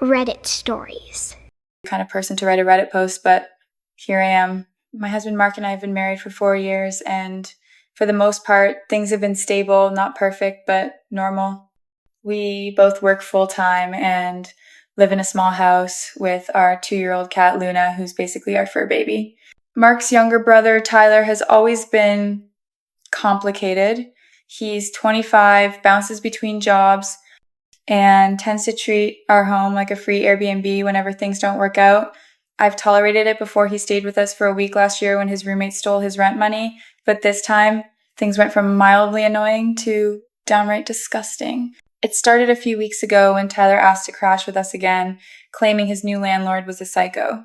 Reddit stories. Kind of person to write a Reddit post, but here I am. My husband Mark and I have been married for 4 years, and for the most part, things have been stable, not perfect, but normal. We both work full-time and live in a small house with our 2-year-old cat, Luna, who's basically our fur baby. Mark's younger brother, Tyler, has always been complicated. He's 25, bounces between jobs, and tends to treat our home like a free Airbnb whenever things don't work out. I've tolerated it before he stayed with us for a week last year when his roommate stole his rent money, but this time things went from mildly annoying to downright disgusting. It started a few weeks ago when Tyler asked to crash with us again, claiming his new landlord was a psycho.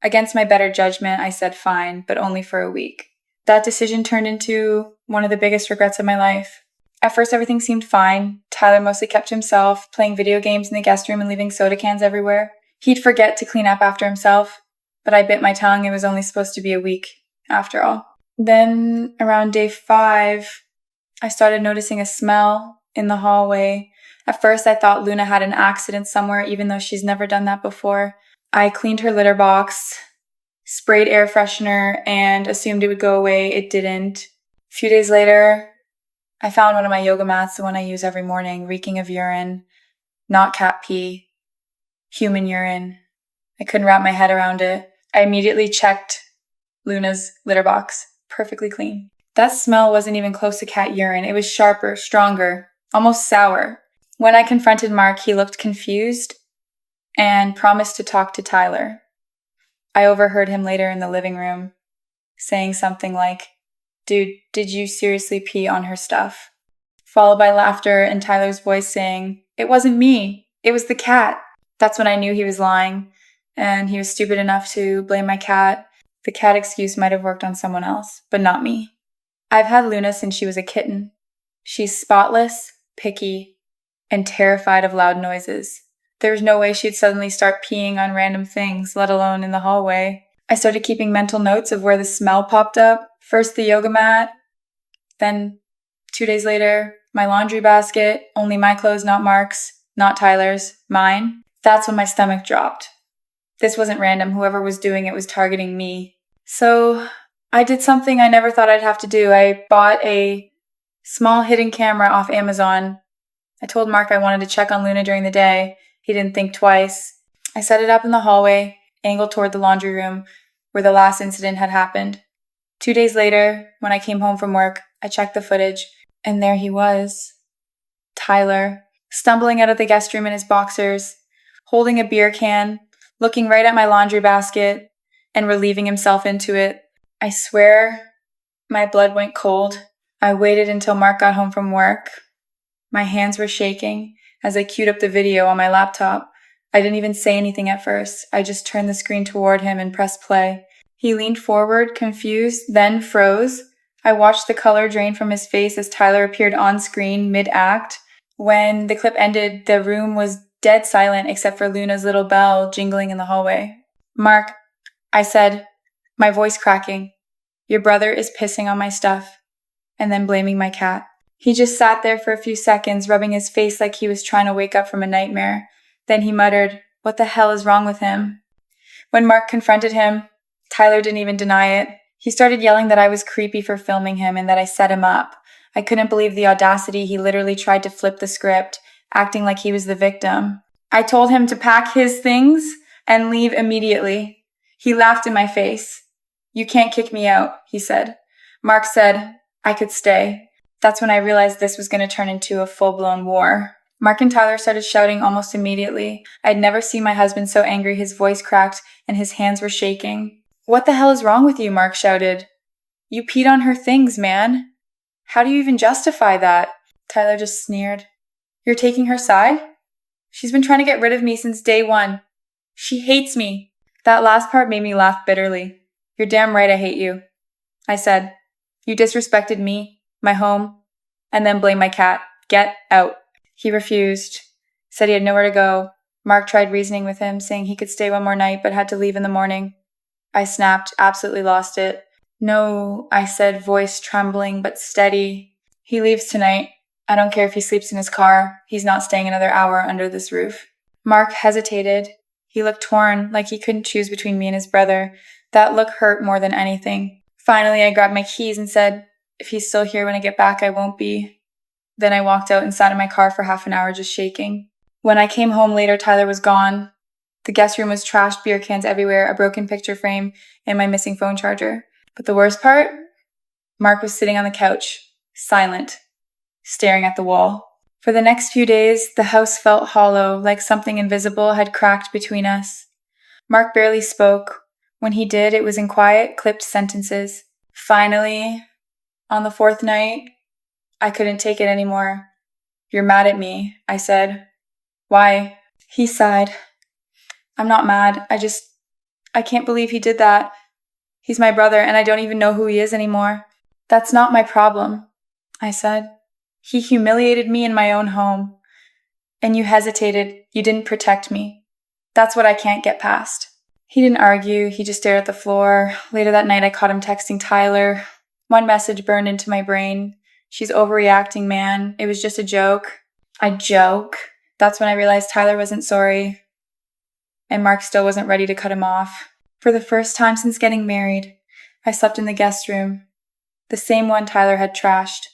Against my better judgment, I said fine, but only for a week. That decision turned into one of the biggest regrets of my life. At first, everything seemed fine. Tyler mostly kept to himself, playing video games in the guest room and leaving soda cans everywhere. He'd forget to clean up after himself, but I bit my tongue. It was only supposed to be a week, after all. Then, around day 5, I started noticing a smell in the hallway. At first, I thought Luna had an accident somewhere, even though she's never done that before. I cleaned her litter box, sprayed air freshener, and assumed it would go away. It didn't. A few days later, I found one of my yoga mats, the one I use every morning, reeking of urine, not cat pee, human urine. I couldn't wrap my head around it. I immediately checked Luna's litter box, perfectly clean. That smell wasn't even close to cat urine. It was sharper, stronger, almost sour. When I confronted Mark, he looked confused and promised to talk to Tyler. I overheard him later in the living room saying something like, "Dude, did you seriously pee on her stuff?" Followed by laughter and Tyler's voice saying, "It wasn't me, it was the cat." That's when I knew he was lying, and he was stupid enough to blame my cat. The cat excuse might have worked on someone else, but not me. I've had Luna since she was a kitten. She's spotless, picky, and terrified of loud noises. There was no way she'd suddenly start peeing on random things, let alone in the hallway. I started keeping mental notes of where the smell popped up. First the yoga mat, then 2 days later, my laundry basket, only my clothes, not Mark's, not Tyler's, mine. That's when my stomach dropped. This wasn't random. Whoever was doing it was targeting me. So I did something I never thought I'd have to do. I bought a small hidden camera off Amazon. I told Mark I wanted to check on Luna during the day. He didn't think twice. I set it up in the hallway, angled toward the laundry room where the last incident had happened. 2 days later, when I came home from work, I checked the footage, and there he was. Tyler, stumbling out of the guest room in his boxers, holding a beer can, looking right at my laundry basket, and relieving himself into it. I swear my blood went cold. I waited until Mark got home from work. My hands were shaking as I queued up the video on my laptop. I didn't even say anything at first. I just turned the screen toward him and pressed play. He leaned forward, confused, then froze. I watched the color drain from his face as Tyler appeared on screen mid-act. When the clip ended, the room was dead silent except for Luna's little bell jingling in the hallway. "Mark," I said, my voice cracking, "your brother is pissing on my stuff," and then blaming my cat. He just sat there for a few seconds, rubbing his face like he was trying to wake up from a nightmare. Then he muttered, "What the hell is wrong with him?" When Mark confronted him, Tyler didn't even deny it. He started yelling that I was creepy for filming him and that I set him up. I couldn't believe the audacity. He literally tried to flip the script, acting like he was the victim. I told him to pack his things and leave immediately. He laughed in my face. "You can't kick me out," he said. Mark said I could stay. That's when I realized this was going to turn into a full-blown war. Mark and Tyler started shouting almost immediately. I'd never seen my husband so angry. His voice cracked and his hands were shaking. "What the hell is wrong with you?" Mark shouted. "You peed on her things, man. How do you even justify that?" Tyler just sneered. "You're taking her side? She's been trying to get rid of me since day one. She hates me." That last part made me laugh bitterly. "You're damn right I hate you," I said. "You disrespected me, my home, and then blame my cat. Get out." He refused, said he had nowhere to go. Mark tried reasoning with him, saying he could stay one more night but had to leave in the morning. I snapped, absolutely lost it. "No," I said, voice trembling but steady. "He leaves tonight. I don't care if he sleeps in his car. He's not staying another hour under this roof." Mark hesitated. He looked torn, like he couldn't choose between me and his brother. That look hurt more than anything. Finally, I grabbed my keys and said, if he's still here when I get back, I won't be. Then I walked out and sat in my car for half an hour just shaking. When I came home later, Tyler was gone. The guest room was trashed, beer cans everywhere, a broken picture frame, and my missing phone charger. But the worst part? Mark was sitting on the couch, silent, staring at the wall. For the next few days, the house felt hollow, like something invisible had cracked between us. Mark barely spoke. When he did, it was in quiet, clipped sentences. Finally, on the fourth night, I couldn't take it anymore. You're mad at me, I said. Why? He sighed. I'm not mad. I can't believe he did that. He's my brother, and I don't even know who he is anymore. That's not my problem, I said. He humiliated me in my own home. And you hesitated. You didn't protect me. That's what I can't get past. He didn't argue. He just stared at the floor. Later that night, I caught him texting Tyler. One message burned into my brain. She's overreacting, man. It was just a joke. I joke. That's when I realized Tyler wasn't sorry. And Mark still wasn't ready to cut him off. For the first time since getting married, I slept in the guest room. The same one Tyler had trashed.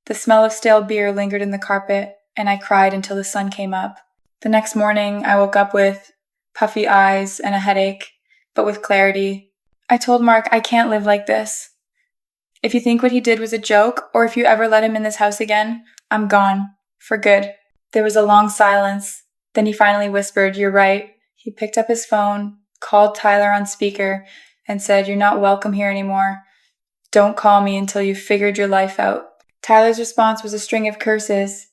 The smell of stale beer lingered in the carpet, and I cried until the sun came up. The next morning, I woke up with puffy eyes and a headache, but with clarity. I told Mark, I can't live like this. If you think what he did was a joke, or if you ever let him in this house again, I'm gone. For good. There was a long silence. Then he finally whispered, you're right. He picked up his phone, called Tyler on speaker, and said, you're not welcome here anymore. Don't call me until you've figured your life out. Tyler's response was a string of curses,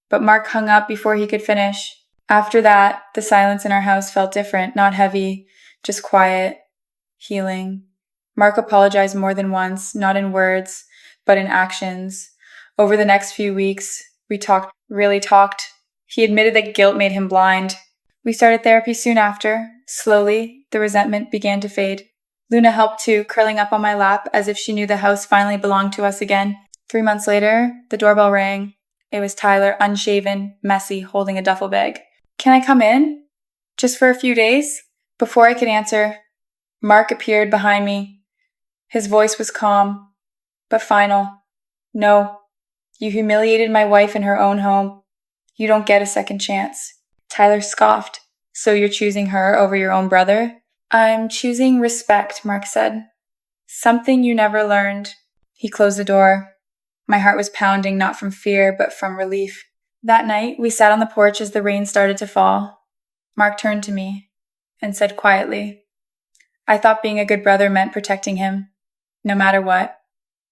but Mark hung up before he could finish. After that, the silence in our house felt different, not heavy, just quiet, healing. Mark apologized more than once, not in words, but in actions. Over the next few weeks, we really talked. He admitted that guilt made him blind. We started therapy soon after. Slowly, the resentment began to fade. Luna helped too, curling up on my lap as if she knew the house finally belonged to us again. 3 months later, the doorbell rang. It was Tyler, unshaven, messy, holding a duffel bag. Can I come in? Just for a few days? Before I could answer, Mark appeared behind me. His voice was calm, but final. No, you humiliated my wife in her own home. You don't get a second chance. Tyler scoffed. So you're choosing her over your own brother? I'm choosing respect, Mark said. Something you never learned. He closed the door. My heart was pounding, not from fear, but from relief. That night, we sat on the porch as the rain started to fall. Mark turned to me and said quietly, I thought being a good brother meant protecting him, no matter what,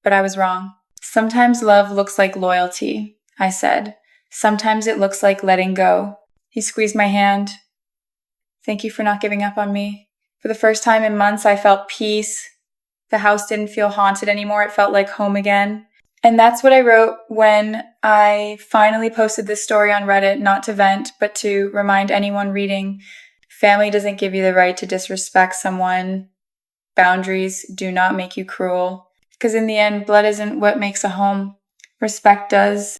but I was wrong. Sometimes love looks like loyalty, I said. Sometimes it looks like letting go. He squeezed my hand. Thank you for not giving up on me. For the first time in months, I felt peace. The house didn't feel haunted anymore. It felt like home again. And that's what I wrote when I finally posted this story on Reddit, not to vent, but to remind anyone reading, family doesn't give you the right to disrespect someone. Boundaries do not make you cruel. Because in the end, blood isn't what makes a home. Respect does.